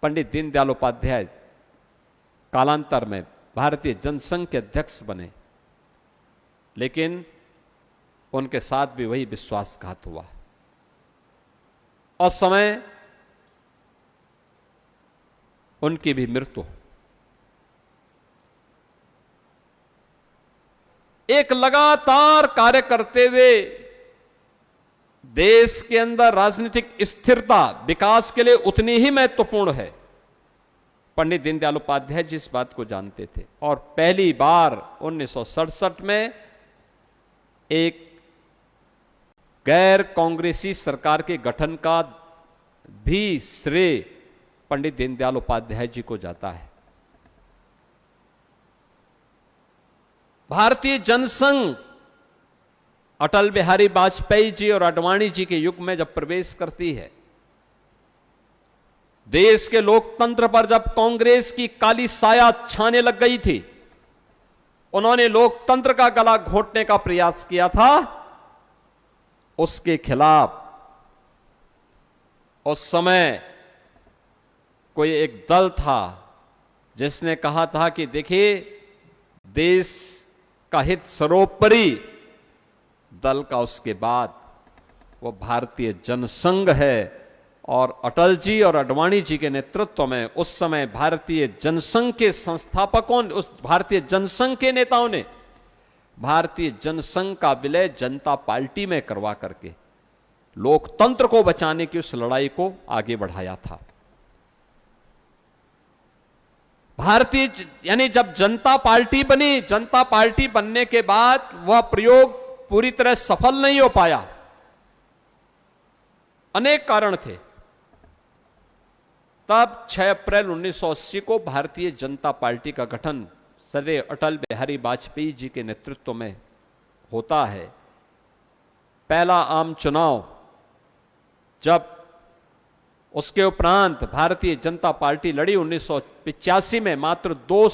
पंडित दीनदयाल उपाध्याय कालांतर में भारतीय जनसंघ के अध्यक्ष बने, लेकिन उनके साथ भी वही विश्वासघात हुआ। उस समय उनकी भी मृत्यु। एक लगातार कार्य करते हुए देश के अंदर राजनीतिक स्थिरता विकास के लिए उतनी ही महत्वपूर्ण है। पंडित दीनदयाल उपाध्याय जी इस बात को जानते थे और पहली बार 1967 में एक गैर कांग्रेसी सरकार के गठन का भी श्रेय पंडित दीनदयाल उपाध्याय जी को जाता है। भारतीय जनसंघ अटल बिहारी वाजपेयी जी और आडवाणी जी के युग में जब प्रवेश करती है, देश के लोकतंत्र पर जब कांग्रेस की काली साया छाने लग गई थी, उन्होंने लोकतंत्र का गला घोटने का प्रयास किया था। उसके खिलाफ उस समय कोई एक दल था जिसने कहा था कि देखिए, देश का हित सर्वोपरि, दल का उसके बाद वो भारतीय जनसंघ है। और अटल जी और आडवाणी जी के नेतृत्व में उस समय भारतीय जनसंघ के संस्थापकों, उस भारतीय जनसंघ के नेताओं ने भारतीय जनसंघ का विलय जनता पार्टी में करवा करके लोकतंत्र को बचाने की उस लड़ाई को आगे बढ़ाया था। भारतीय यानी जब जनता पार्टी बनी, जनता पार्टी बनने के बाद वह प्रयोग पूरी तरह सफल नहीं हो पाया। अनेक कारण थे। तब 6 अप्रैल 1980 को भारतीय जनता पार्टी का गठन सदैव अटल बिहारी वाजपेयी जी के नेतृत्व में होता है। पहला आम चुनाव, जब उसके उपरांत भारतीय जनता पार्टी लड़ी 1985 में, मात्र 2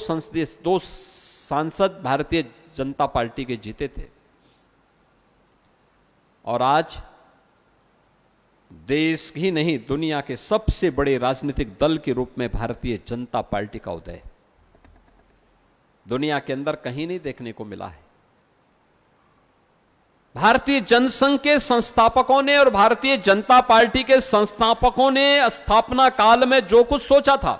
सांसद भारतीय जनता पार्टी के जीते थे। और आज देश ही नहीं, दुनिया के सबसे बड़े राजनीतिक दल के रूप में भारतीय जनता पार्टी का उदय दुनिया के अंदर कहीं नहीं देखने को मिला है। भारतीय जनसंघ के संस्थापकों ने और भारतीय जनता पार्टी के संस्थापकों ने स्थापना काल में जो कुछ सोचा था,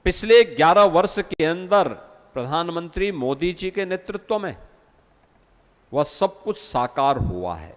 पिछले 11 वर्ष के अंदर प्रधानमंत्री मोदी जी के नेतृत्व में वह सब कुछ साकार हुआ है।